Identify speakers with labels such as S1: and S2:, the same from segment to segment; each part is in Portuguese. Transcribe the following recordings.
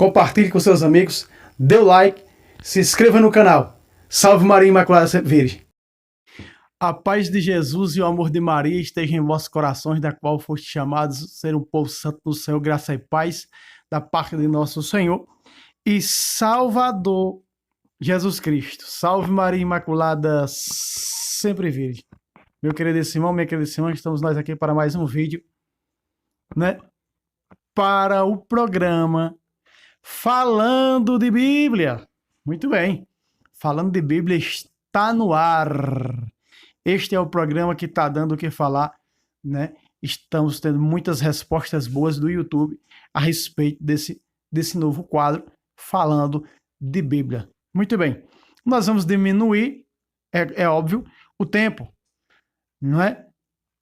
S1: compartilhe com seus amigos, dê o like, se inscreva no canal. Salve Maria Imaculada Sempre Virgem. A paz de Jesus e o amor de Maria esteja em vossos corações, da qual foste chamados a ser um povo santo do Senhor, graça e paz da parte de nosso Senhor e Salvador Jesus Cristo. Salve Maria Imaculada Sempre Virgem. Meu querido irmão, minha querida irmã, estamos nós aqui para mais um vídeo, né? Para o programa Falando de Bíblia. Muito bem. Falando de Bíblia está no ar. Este é o programa que está dando o que falar, né? Estamos tendo muitas respostas boas do YouTube a respeito desse novo quadro Falando de Bíblia. Muito bem. Nós vamos diminuir, é óbvio, o tempo, não é?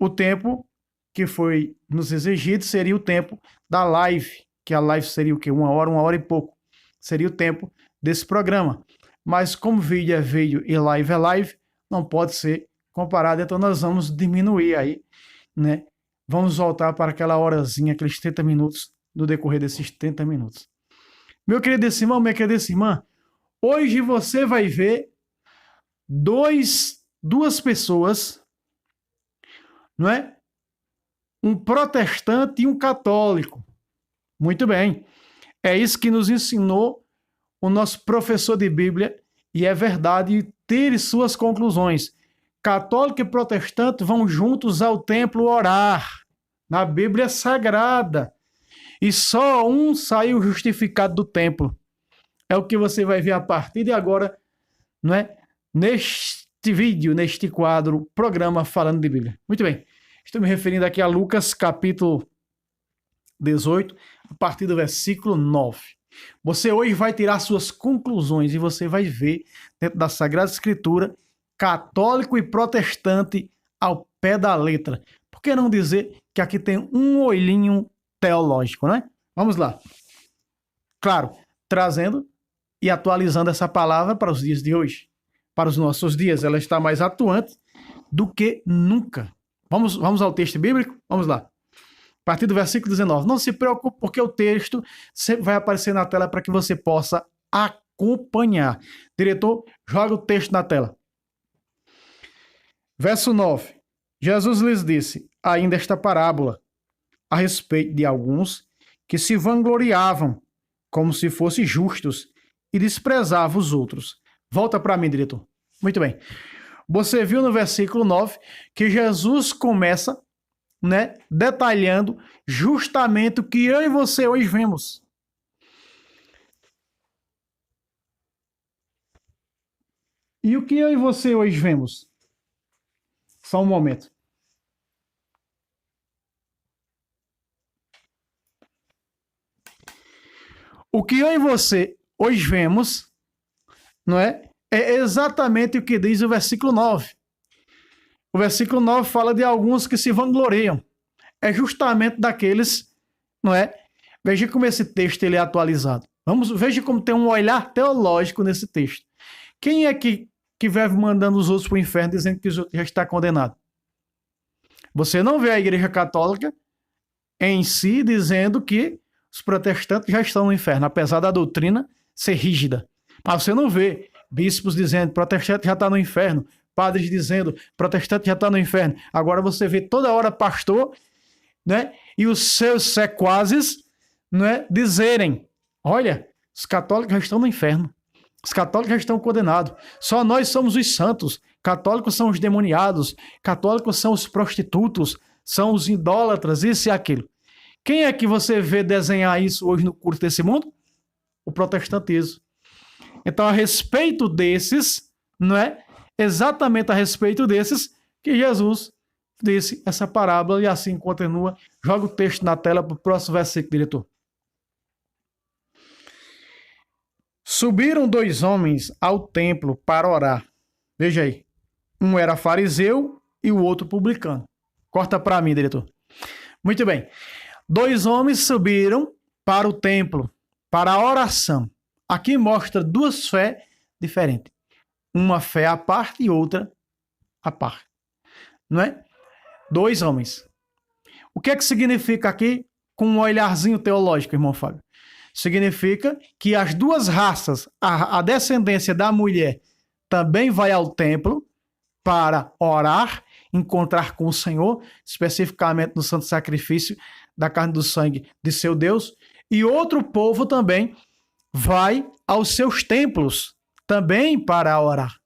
S1: O tempo que foi nos exigido seria o tempo da live, que a live seria o quê? Uma hora e pouco. Seria o tempo desse programa. Mas como vídeo é vídeo e live é live, não pode ser comparado, então nós vamos diminuir aí, né? Vamos voltar para aquela horazinha, aqueles 30 minutos, no decorrer desses 30 minutos. Meu querido irmão, minha querida irmã, hoje você vai ver duas pessoas, não é? Um protestante e um católico. Muito bem. É isso que nos ensinou o nosso professor de Bíblia, e é verdade, tire suas conclusões. Católico e protestante vão juntos ao templo orar, na Bíblia Sagrada, e só um saiu justificado do templo. É o que você vai ver a partir de agora, não é? Neste vídeo, neste quadro, programa Falando de Bíblia. Muito bem, estou me referindo aqui a Lucas, capítulo 18, a partir do versículo 9. Você hoje vai tirar suas conclusões e você vai ver, dentro da Sagrada Escritura, católico e protestante ao pé da letra. Por que não dizer que aqui tem um olhinho teológico, né? Vamos lá. Claro, trazendo e atualizando essa palavra para os dias de hoje. Para os nossos dias, ela está mais atuante do que nunca. Vamos ao texto bíblico? Vamos lá. A partir do versículo 19. Não se preocupe, porque o texto sempre vai aparecer na tela para que você possa acompanhar. Diretor, joga o texto na tela. Verso 9. Jesus lhes disse ainda esta parábola a respeito de alguns que se vangloriavam como se fossem justos e desprezavam os outros. Volta para mim, diretor. Muito bem. Você viu no versículo 9 que Jesus começa, né, detalhando justamente o que eu e você hoje vemos. E o que eu e você hoje vemos? Só um momento. O que eu e você hoje vemos, não é? É exatamente o que diz o versículo 9. O versículo 9 fala de alguns que se vangloriam. É justamente daqueles, não é? Veja como esse texto ele é atualizado. Veja como tem um olhar teológico nesse texto. Quem é que vive mandando os outros para o inferno dizendo que os outros já está condenado? Você não vê a Igreja Católica em si dizendo que os protestantes já estão no inferno, apesar da doutrina ser rígida. Mas você não vê bispos dizendo protestante já está no inferno, padres dizendo protestante já está no inferno. Agora você vê toda hora pastor, né, e os seus sequazes, né, dizerem, olha, os católicos já estão no inferno, os católicos já estão condenados, só nós somos os santos, católicos são os demoniados, católicos são os prostitutos, são os idólatras, isso e aquilo. Quem é que você vê desenhar isso hoje no curso desse mundo? O protestantismo. Então, a respeito desses, não é? Exatamente a respeito desses que Jesus disse essa parábola e assim continua. Joga o texto na tela para o próximo versículo, diretor. Subiram 2 homens ao templo para orar. Veja aí. Um era fariseu e o outro publicano. Corta para mim, diretor. Muito bem. 2 homens subiram para o templo, para a oração. Aqui mostra 2 fés diferentes. Uma fé à parte e outra à parte. Não é? 2 homens. O que é que significa aqui com um olharzinho teológico, irmão Fábio? significa que as duas raças, a descendência da mulher também vai ao templo para orar, encontrar com o Senhor, especificamente no santo sacrifício da carne e do sangue de seu Deus, e outro povo também vai aos seus templos também para orar.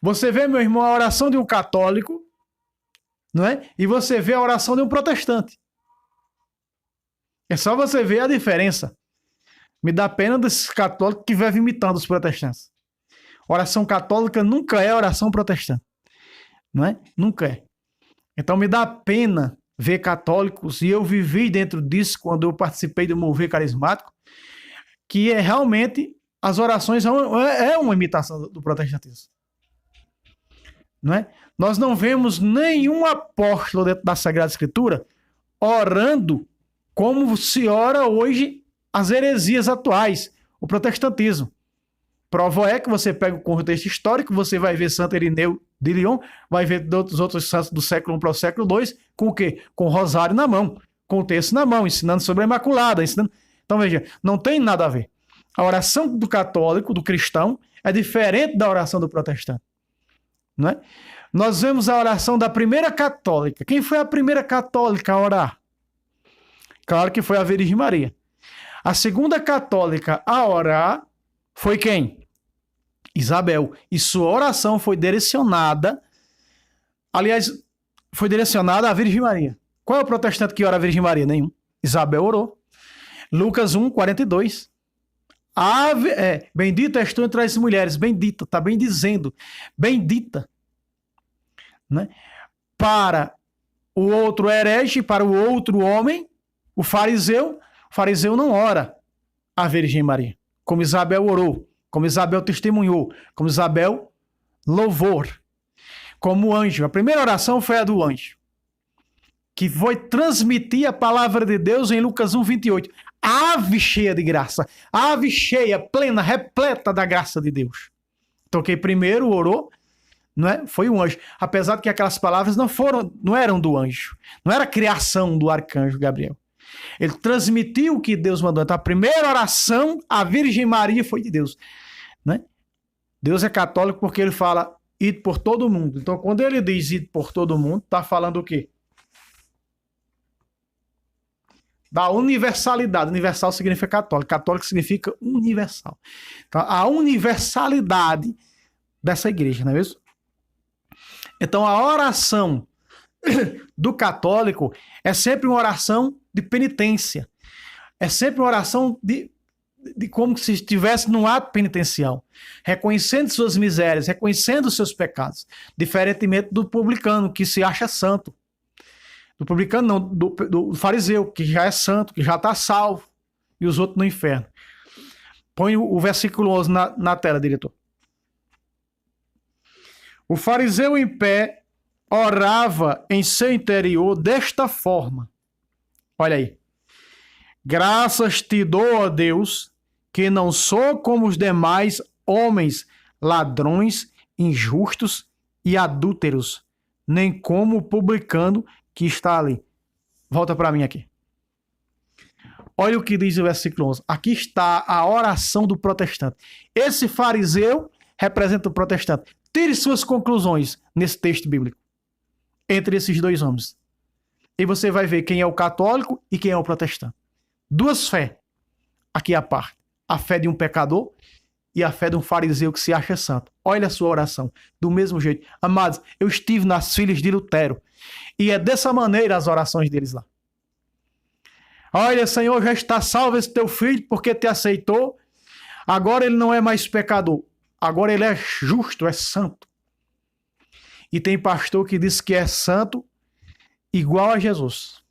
S1: Você vê, meu irmão, a oração de um católico, não é? E você vê a oração de um protestante. É só você ver a diferença. Me dá pena desses católicos que vivem imitando os protestantes. Oração católica nunca é oração protestante. Não é? Nunca é. Então me dá pena ver católicos, e eu vivi dentro disso quando eu participei do mover carismático, que é realmente as orações é uma imitação do protestantismo. Não é? Nós não vemos nenhum apóstolo dentro da Sagrada Escritura orando como se ora hoje as heresias atuais, o protestantismo. Prova é que você pega o contexto histórico, você vai ver Santo Irineu de Lyon, vai ver os outros santos do século I para o século II, com o quê? Com o rosário na mão, com o texto na mão, ensinando sobre a Imaculada. Então veja, não tem nada a ver. A oração do católico, do cristão, é diferente da oração do protestante. Não é? Nós vemos a oração da primeira católica. Quem foi a primeira católica a orar? Claro que foi a Virgem Maria. A segunda católica a orar foi quem? Isabel. E sua oração foi direcionada, aliás, foi direcionada à Virgem Maria. Qual é o protestante que ora a Virgem Maria? Nenhum. Isabel orou. Lucas 1, 42. Bendita és tu entre as mulheres. Bendita, está bem dizendo. Bendita. Né? Para o outro herege, para o outro homem, o fariseu não ora a Virgem Maria, como Isabel orou, como Isabel testemunhou, como Isabel louvou, como anjo. A primeira oração foi a do anjo, que foi transmitir a palavra de Deus em Lucas 1, 28. Ave cheia de graça, ave cheia, plena, repleta da graça de Deus. Então quem primeiro orou, não é? Foi o anjo. Apesar de que aquelas palavras não eram do anjo, não era a criação do arcanjo Gabriel. Ele transmitiu o que Deus mandou. Então a primeira oração à Virgem Maria foi de Deus, né? Deus é católico porque ele fala ide por todo mundo. Então quando ele diz ide por todo mundo, está falando o quê? Da universalidade. Universal significa católico. Católico significa universal. Então a universalidade dessa igreja, não é mesmo? Então a oração do católico é sempre uma oração de penitência. É sempre uma oração de como se estivesse num ato penitencial, reconhecendo suas misérias, reconhecendo os seus pecados, diferentemente do publicano, que se acha santo. Do publicano não, do fariseu, que já é santo, que já está salvo, e os outros no inferno. Põe o versículo 11 na tela, diretor. O fariseu em pé orava em seu interior desta forma. Olha aí. Graças te dou, ó Deus, que não sou como os demais homens, ladrões, injustos e adúlteros, nem como o publicano que está ali. Volta para mim aqui. Olha o que diz o versículo 11. Aqui está a oração do protestante. Esse fariseu representa o protestante. Tire suas conclusões nesse texto bíblico, entre esses dois homens. E você vai ver quem é o católico e quem é o protestante. Duas fés aqui à parte. A fé de um pecador e a fé de um fariseu que se acha santo. Olha a sua oração, do mesmo jeito. Amados, eu estive nas filhas de Lutero e é dessa maneira as orações deles lá. Olha, Senhor, já está salvo esse teu filho porque te aceitou. Agora ele não é mais pecador. Agora ele é justo, é santo. E tem pastor que diz que é santo igual a Jesus.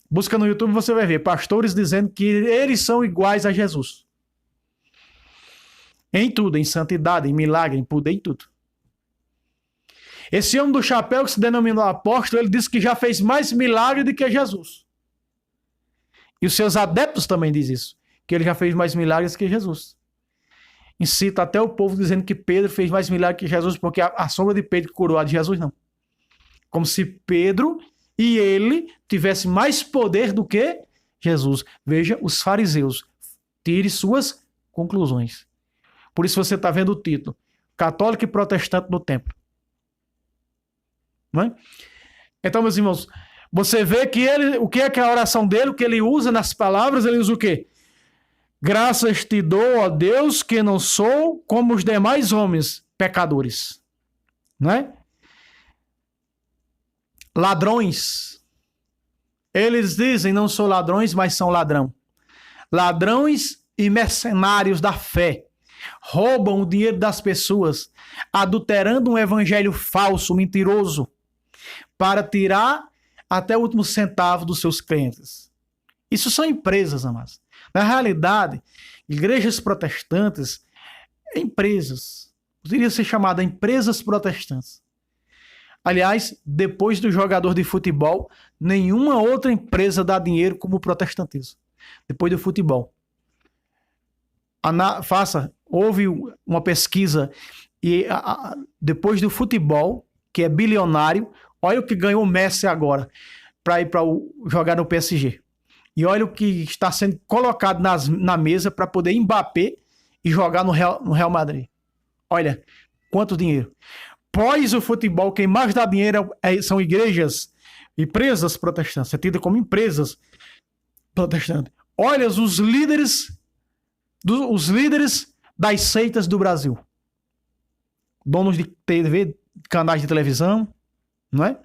S1: Busca no YouTube, você vai ver pastores dizendo que eles são iguais a Jesus. Em tudo, em santidade, em milagre, em poder, em tudo. Esse homem do chapéu que se denominou apóstolo, ele disse que já fez mais milagre do que Jesus. E os seus adeptos também dizem isso, que ele já fez mais milagres que Jesus. Incita até o povo dizendo que Pedro fez mais milagre que Jesus, porque a sombra de Pedro curou a de Jesus, não. Como se Pedro e ele tivessem mais poder do que Jesus. Veja os fariseus. Tire suas conclusões. Por isso você está vendo o título. Católico e protestante no templo. Não é? Então, meus irmãos, você vê que o que é a oração dele, o que ele usa nas palavras, ele usa o quê? Graças te dou, ó Deus, que não sou como os demais homens pecadores. Não é? Ladrões. Eles dizem não sou ladrões, mas são ladrão. Ladrões e mercenários da fé. Roubam o dinheiro das pessoas, adulterando um evangelho falso, mentiroso, para tirar até o último centavo dos seus clientes. Isso são empresas, amados. Na realidade, igrejas protestantes, empresas, poderia ser chamada empresas protestantes. Aliás, depois do jogador de futebol, nenhuma outra empresa dá dinheiro como o protestantismo. Depois do futebol. Houve uma pesquisa e depois do futebol, que é bilionário, olha o que ganhou o Messi agora para ir jogar no PSG. E olha o que está sendo colocado na mesa para poder Mbappé e jogar no Real Madrid. Olha, quanto dinheiro. Pós o futebol, quem mais dá dinheiro são igrejas, empresas protestantes. É tida como empresas protestantes. Olha os líderes das seitas do Brasil. Donos de TV, canais de televisão, não é?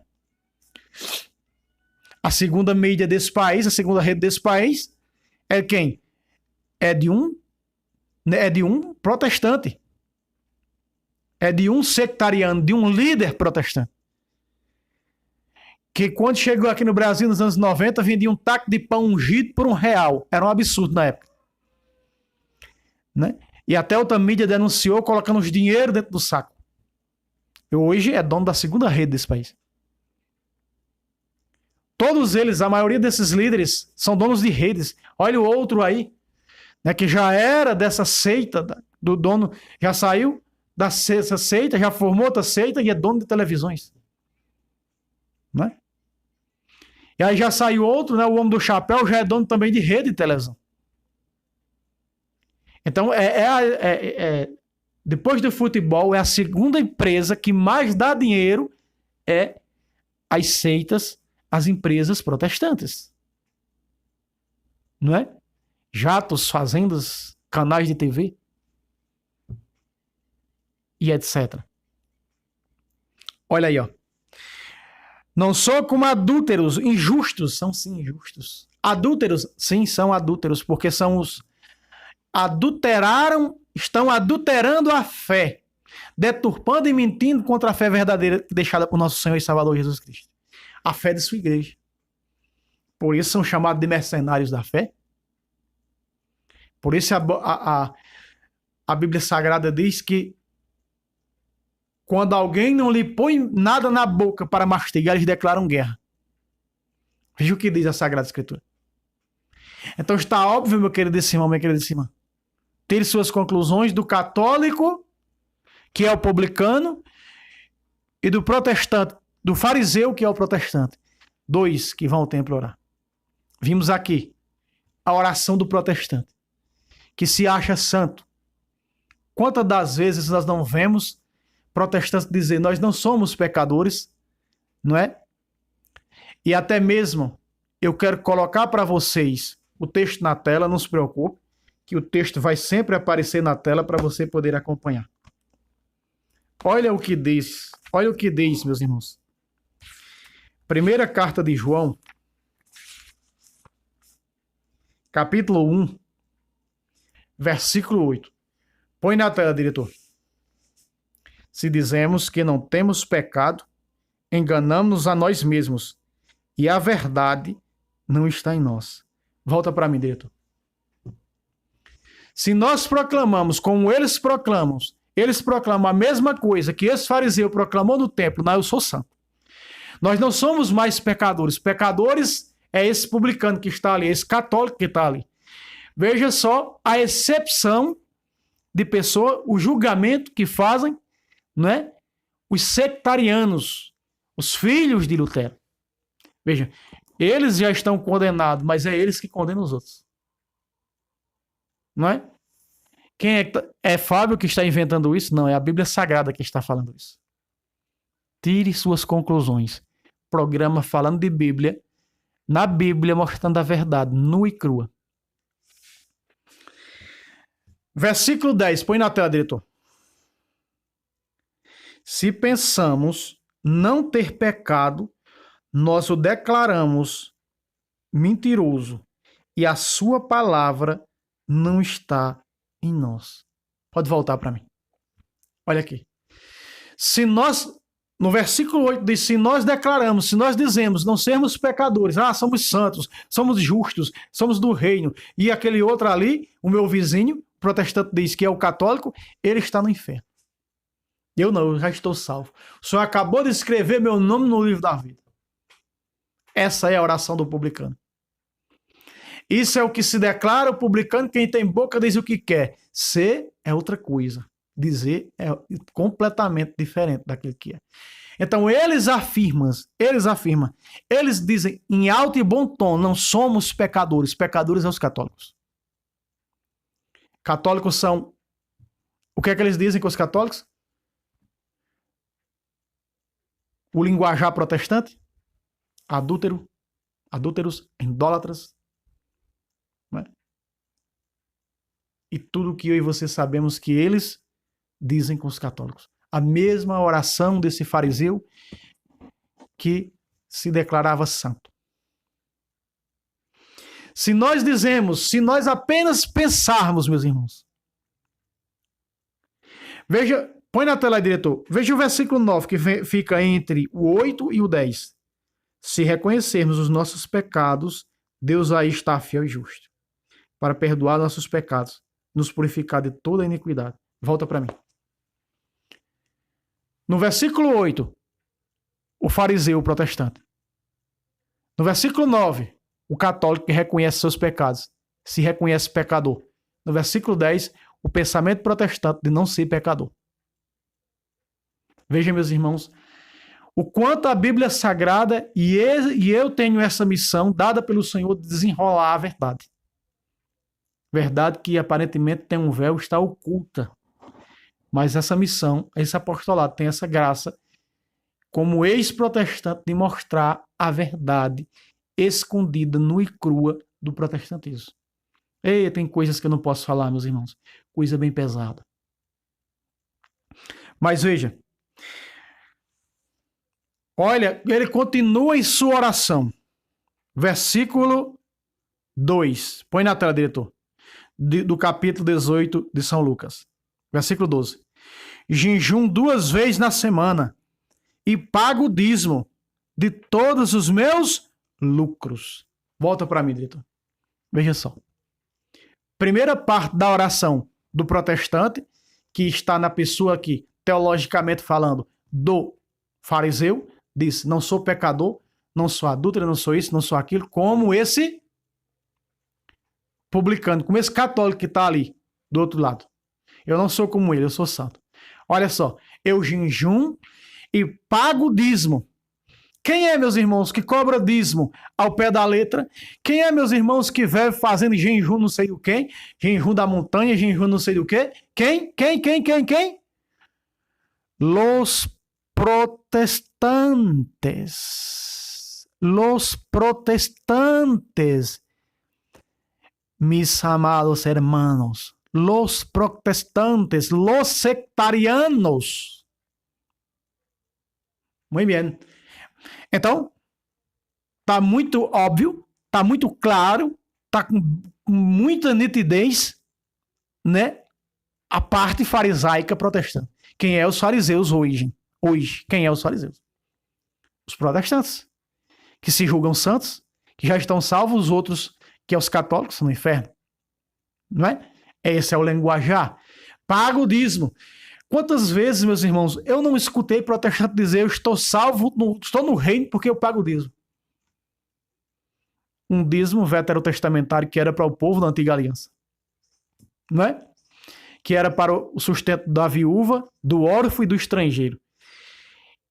S1: A segunda mídia desse país, a segunda rede desse país, é quem? É de um protestante. É de um sectariano, de um líder protestante. Que quando chegou aqui no Brasil nos anos 90, vendia um taco de pão ungido por R$1. Era um absurdo na época. Né? E até outra mídia denunciou colocando os dinheiro dentro do saco. E hoje é dono da segunda rede desse país. Todos eles, a maioria desses líderes, são donos de redes. Olha o outro aí, né, que já era dessa seita, do dono, já saiu dessa seita, já formou outra seita e é dono de televisões. Né? E aí já saiu outro, né, o homem do chapéu, já é dono também de rede de televisão. Então, depois do futebol, é a segunda empresa que mais dá dinheiro é as seitas, as empresas protestantes. Não é? Jatos, fazendas, canais de TV e etc. Olha aí, ó. Não sou como adúlteros, injustos, são sim injustos. Adúlteros, sim, são adúlteros, porque são os estão adulterando a fé, deturpando e mentindo contra a fé verdadeira deixada por nosso Senhor e Salvador Jesus Cristo. A fé de sua igreja. Por isso são chamados de mercenários da fé. Por isso a Bíblia Sagrada diz que quando alguém não lhe põe nada na boca para mastigar, eles declaram guerra. Veja o que diz a Sagrada Escritura. Então está óbvio, meu querido irmão, minha querida irmã, ter suas conclusões do católico, que é o publicano, e do protestante, do fariseu, que é o protestante. Dois que vão ao templo orar. Vimos aqui a oração do protestante, que se acha santo. Quantas das vezes nós não vemos protestantes dizer, nós não somos pecadores, não é? E até mesmo, eu quero colocar para vocês o texto na tela, não se preocupe, que o texto vai sempre aparecer na tela para você poder acompanhar. Olha o que diz, meus irmãos. Primeira carta de João, capítulo 1, versículo 8. Põe na tela, diretor. Se dizemos que não temos pecado, enganamos-nos a nós mesmos, e a verdade não está em nós. Volta para mim, diretor. Se nós proclamamos como eles proclamam a mesma coisa que esse fariseu proclamou no templo, não, eu sou santo. Nós não somos mais pecadores. Pecadores é esse publicano que está ali, esse católico que está ali. Veja só a excepção de pessoa, o julgamento que fazem, não é? Os sectarianos, os filhos de Lutero. Veja, Eles já estão condenados, mas é eles que condenam os outros. Não é? Quem é Fábio que está inventando isso? Não, é a Bíblia Sagrada que está falando isso. Tire suas conclusões. Programa falando de Bíblia, na Bíblia mostrando a verdade, nua e crua. Versículo 10, põe na tela, diretor. Se pensamos não ter pecado, nós o declaramos mentiroso e a sua palavra não está em nós. Pode voltar para mim. Olha aqui. Se nós, no versículo 8 diz, se nós declaramos, se nós dizemos não sermos pecadores, somos santos, somos justos, somos do reino, e aquele outro ali, o meu vizinho, protestante, diz que é o católico, ele está no inferno. Eu não, eu já estou salvo. O Senhor acabou de escrever meu nome no livro da vida. Essa é a oração do publicano. Isso é o que se declara o publicano, quem tem boca diz o que quer. Ser é outra coisa. Dizer é completamente diferente daquilo que é. Então eles afirmam, eles dizem em alto e bom tom, não somos pecadores. Pecadores são os católicos. Católicos são... O que é que eles dizem com os católicos? O linguajar protestante, adúlteros, idólatras, né? E tudo que eu e você sabemos que eles dizem com os católicos. A mesma oração desse fariseu que se declarava santo. Se nós dizemos, se nós apenas pensarmos, meus irmãos. Veja, põe na tela aí, diretor. Veja o versículo 9, que fica entre o 8 e o 10. Se reconhecermos os nossos pecados, Deus aí está fiel e justo, para perdoar nossos pecados, nos purificar de toda a iniquidade. Volta para mim. No versículo 8, o fariseu, o protestante. No versículo 9, o católico que reconhece seus pecados, se reconhece pecador. No versículo 10, o pensamento protestante de não ser pecador. Vejam, meus irmãos, o quanto a Bíblia é sagrada e eu tenho essa missão dada pelo Senhor de desenrolar a verdade. Verdade que aparentemente tem um véu, está oculta. Mas essa missão, esse apostolado tem essa graça como ex-protestante de mostrar a verdade escondida, nua e crua do protestantismo. E tem coisas que eu não posso falar, meus irmãos. Coisa bem pesada. Mas veja. Olha, ele continua em sua oração. Versículo 2. Põe na tela, diretor. Do capítulo 18 de São Lucas. Versículo 12. Jejum 2 vezes na semana e pago o dízimo de todos os meus lucros. Volta para mim, diretor. Veja só. Primeira parte da oração do protestante, que está na pessoa aqui, teologicamente falando, do fariseu, diz, não sou pecador, não sou adúltero, não sou isso, não sou aquilo, como esse publicano, como esse católico que está ali, do outro lado. Eu não sou como ele, eu sou santo. Olha só, eu jejum e pago dízimo. Quem é, meus irmãos, que cobra dízimo ao pé da letra? Quem é, meus irmãos, que vive fazendo jejum não sei o quê? Jejum da montanha, jejum não sei do quê? Quem? Los protestantes. Los protestantes, mis amados hermanos. Los protestantes, los sectarianos. Muito bem. Então, tá muito óbvio, tá muito claro, tá com muita nitidez, né? A parte farisaica protestante. Quem é os fariseus hoje? Quem é os fariseus? Os protestantes, que se julgam santos, que já estão salvos, os outros, que é os católicos, no inferno. Não é? Esse é o linguajar. Paga o dízimo. Quantas vezes, meus irmãos, eu não escutei protestante dizer eu estou salvo, estou no reino porque eu pago o dízimo. Um dízimo veterotestamentário que era para o povo da antiga aliança. Não é? Que era para o sustento da viúva, do órfão e do estrangeiro.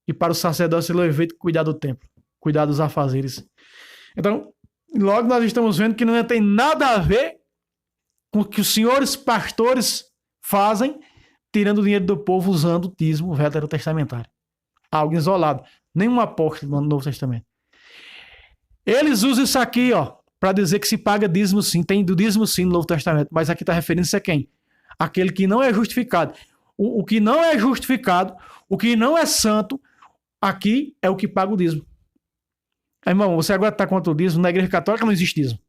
S1: E para o sacerdócio levita cuidar do templo, cuidar dos afazeres. Então, logo nós estamos vendo que não tem nada a ver com o que os senhores pastores fazem, tirando o dinheiro do povo usando o dízimo veterotestamentário. Algo isolado. Nenhum apóstolo no Novo Testamento. Eles usam isso aqui, ó, para dizer que se paga dízimo sim. Tem do dízimo sim no Novo Testamento. Mas aqui está referindo-se a quem? Aquele que não é justificado. O que não é justificado, o que não é santo, aqui é o que paga o dízimo. Irmão, você agora está contra o dízimo. Na Igreja Católica não existe dízimo.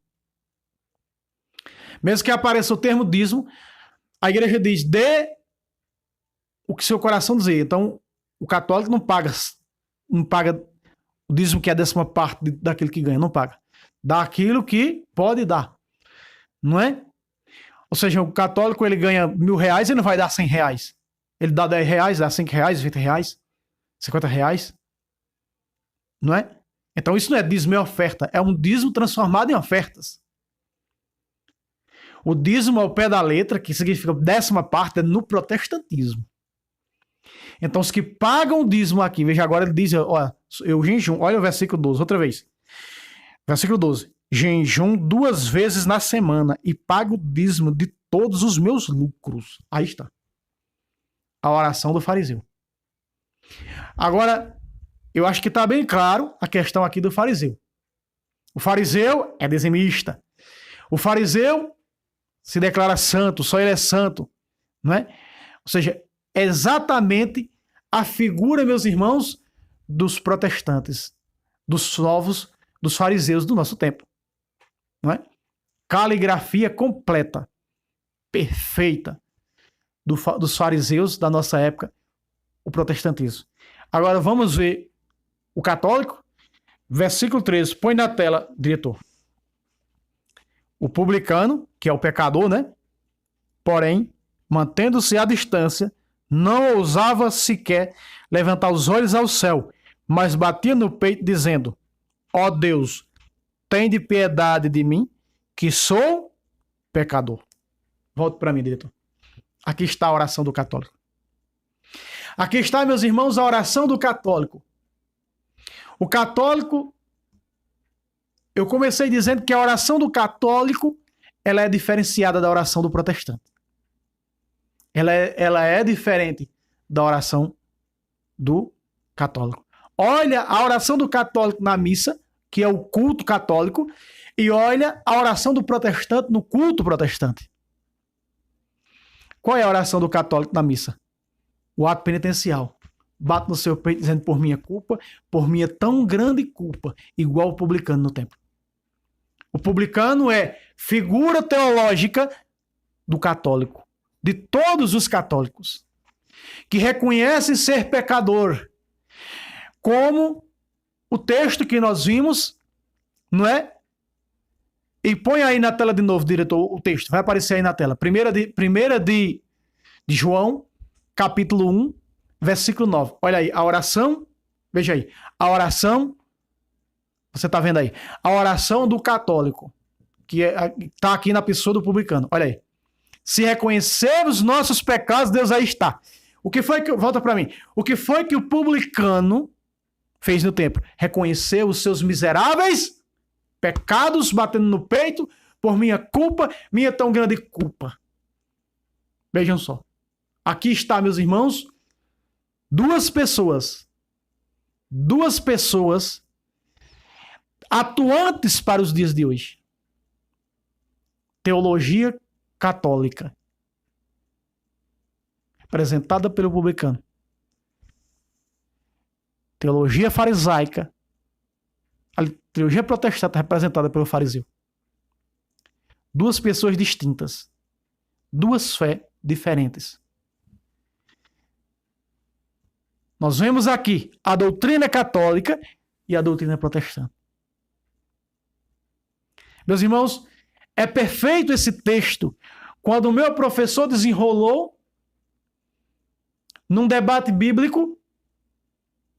S1: Mesmo que apareça o termo dízimo, a igreja diz, dê o que seu coração dizer. Então, o católico não paga o dízimo que é a 10ª parte daquilo que ganha, não paga. Dá aquilo que pode dar, não é? Ou seja, o católico, ele ganha R$1.000, ele não vai dar R$100. Ele dá R$10, dá R$5, R$20, R$50, não é? Então isso não é dízimo, é oferta. É um dízimo transformado em ofertas. O dízimo ao pé da letra, que significa 10ª parte, é no protestantismo. Então os que pagam o dízimo aqui, veja agora, ele diz, ó, eu jejum, olha o versículo 12, outra vez. Versículo 12. Jejum 2 vezes na semana e pago o dízimo de todos os meus lucros. Aí está. A oração do fariseu. Agora, eu acho que está bem claro a questão aqui do fariseu. O fariseu é dizimista. O fariseu se declara santo, só ele é santo, não é? Ou seja, é exatamente a figura, meus irmãos, dos protestantes, dos fariseus do nosso tempo, não é? Caligrafia completa, perfeita, dos fariseus da nossa época, o protestantismo. Agora vamos ver o católico, versículo 13, põe na tela, diretor. O publicano, que é o pecador, né? Porém, mantendo-se à distância, não ousava sequer levantar os olhos ao céu, mas batia no peito dizendo, ó Deus, tende piedade de mim, que sou pecador. Volte para mim, diretor. Aqui está a oração do católico. Aqui está, meus irmãos, a oração do católico. O católico, eu comecei dizendo que a oração do católico, ela é diferenciada da oração do protestante. Ela é diferente da oração do católico. Olha a oração do católico na missa, que é o culto católico, e olha a oração do protestante no culto protestante. Qual é a oração do católico na missa? O ato penitencial. Bate no seu peito dizendo por minha culpa, por minha tão grande culpa, igual o publicano no templo. O publicano é figura teológica do católico, de todos os católicos, que reconhecem ser pecador, como o texto que nós vimos, não é? E põe aí na tela de novo, diretor, o texto, vai aparecer aí na tela. Primeira de João, capítulo 1, versículo 9. Olha aí, a oração, veja aí, a oração, você está vendo aí, a oração do católico, que está aqui na pessoa do publicano, olha aí. Se reconhecermos nossos pecados, Deus aí está. O que foi que, volta para mim, o que foi que o publicano fez no templo? Reconheceu os seus miseráveis pecados, batendo no peito, por minha culpa, minha tão grande culpa. Vejam só. Aqui está, meus irmãos, duas pessoas atuantes para os dias de hoje. Teologia católica, representada pelo publicano. Teologia farisaica, a teologia protestante representada pelo fariseu. Duas pessoas distintas, duas fés diferentes. Nós vemos aqui a doutrina católica e a doutrina protestante. Meus irmãos, é perfeito esse texto quando o meu professor desenrolou num debate bíblico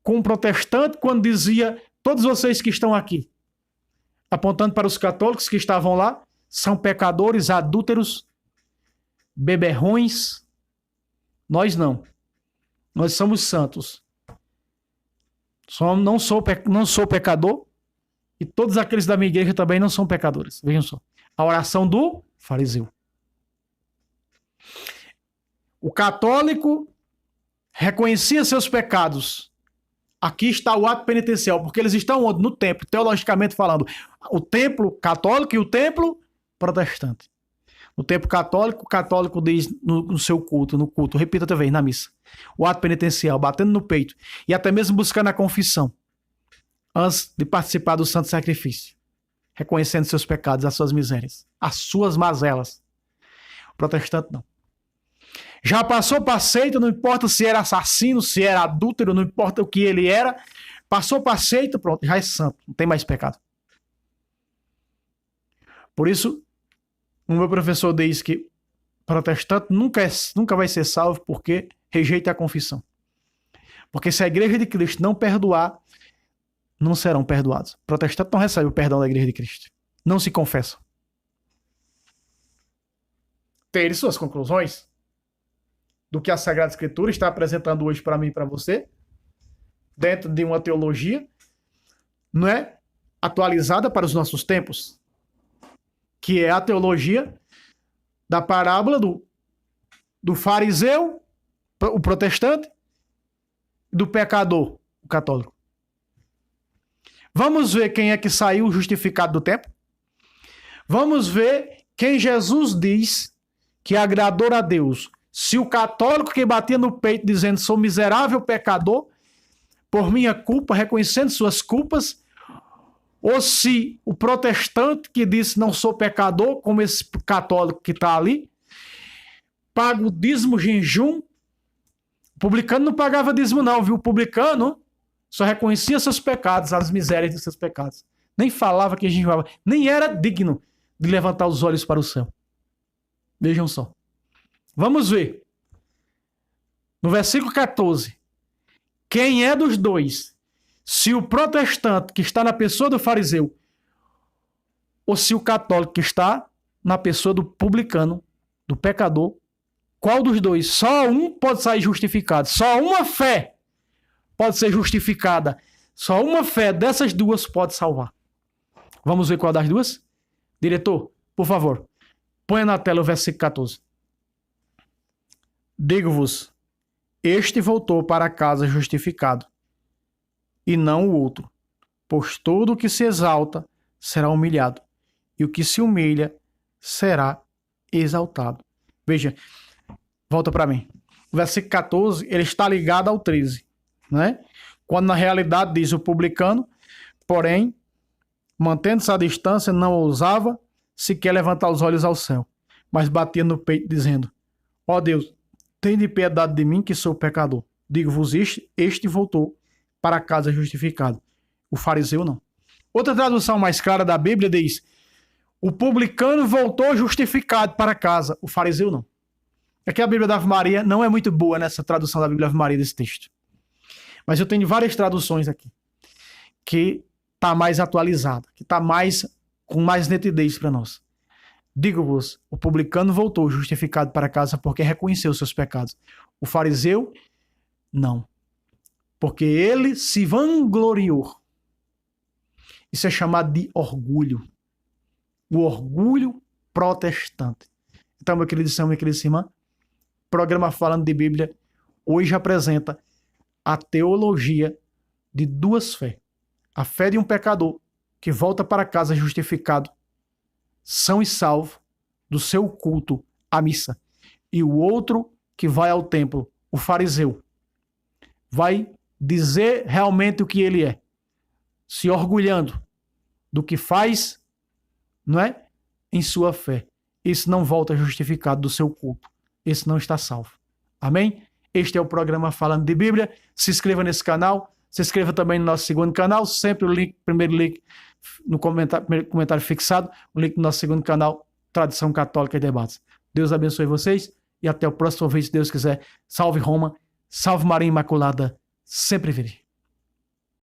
S1: com um protestante, quando dizia, todos vocês que estão aqui, apontando para os católicos que estavam lá, são pecadores, adúlteros, beberrões. Nós não. Nós somos santos. Não sou pecador e todos aqueles da minha igreja também não são pecadores. Vejam só. A oração do fariseu. O católico reconhecia seus pecados. Aqui está o ato penitencial, porque eles estão onde? No templo, teologicamente falando. O templo católico e o templo protestante. No templo católico, o católico diz no seu culto, repita outra vez, na missa. O ato penitencial, batendo no peito. E até mesmo buscando a confissão. Antes de participar do santo sacrifício. Reconhecendo seus pecados, as suas misérias. As suas mazelas. O protestante não. Já passou para a seita, não importa se era assassino, se era adúltero, não importa o que ele era. Passou para a seita, pronto, já é santo, não tem mais pecado. Por isso, o meu professor diz que protestante nunca vai ser salvo porque rejeita a confissão. Porque se a igreja de Cristo não perdoar, não serão perdoados. Protestante não recebe o perdão da igreja de Cristo. Não se confessam. Tem suas conclusões do que a Sagrada Escritura está apresentando hoje para mim e para você, dentro de uma teologia, não é? Atualizada para os nossos tempos, que é a teologia da parábola do fariseu, o protestante, e do pecador, o católico. Vamos ver quem é que saiu justificado do templo? Vamos ver quem Jesus diz que agradou a Deus. Se o católico que batia no peito dizendo sou miserável pecador, por minha culpa, reconhecendo suas culpas, ou se o protestante que disse não sou pecador, como esse católico que está ali, paga o dízimo, jejum. O publicano não pagava dízimo não, viu? O publicano só reconhecia seus pecados, as misérias de seus pecados. Nem falava que jejuava, nem era digno de levantar os olhos para o céu. Vejam só. Vamos ver. No versículo 14. Quem é dos dois? Se o protestante que está na pessoa do fariseu ou se o católico que está na pessoa do publicano, do pecador, qual dos dois? Só um pode sair justificado. Só uma fé pode ser justificada. Só uma fé dessas duas pode salvar. Vamos ver qual das duas? Diretor, por favor, ponha na tela o versículo 14. Digo-vos, este voltou para casa justificado, e não o outro. Pois todo o que se exalta será humilhado, e o que se humilha será exaltado. Veja, volta para mim. O versículo 14, ele está ligado ao 13, né? Quando na realidade diz o publicano, porém, mantendo-se à distância, não ousava sequer levantar os olhos ao céu, mas batia no peito dizendo, ó Deus, tende piedade de mim que sou pecador. Digo-vos este voltou para casa justificado. O fariseu não. Outra tradução mais clara da Bíblia diz, o publicano voltou justificado para casa. O fariseu não. Aqui a Bíblia da Ave Maria não é muito boa nessa tradução da Bíblia da Ave Maria desse texto. Mas eu tenho várias traduções aqui que está mais atualizada, que está com mais nitidez para nós. Digo-vos, o publicano voltou justificado para casa porque reconheceu seus pecados. O fariseu, não. Porque ele se vangloriou. Isso é chamado de orgulho. O orgulho protestante. Então, meu querido irmão, minha querida irmã, programa Falando de Bíblia hoje apresenta a teologia de duas fés. A fé de um pecador que volta para casa justificado, são e salvo do seu culto à missa. E o outro que vai ao templo, o fariseu, vai dizer realmente o que ele é, se orgulhando do que faz, não é? Em sua fé. Esse não volta justificado do seu culto. Esse não está salvo. Amém? Este é o programa Falando de Bíblia. Se inscreva nesse canal. Se inscreva também no nosso segundo canal. Sempre o link, primeiro link no comentário fixado. O link do nosso segundo canal, Tradição Católica e Debates. Deus abençoe vocês e até o próximo vídeo, se Deus quiser. Salve Roma, salve Maria Imaculada, sempre virgem.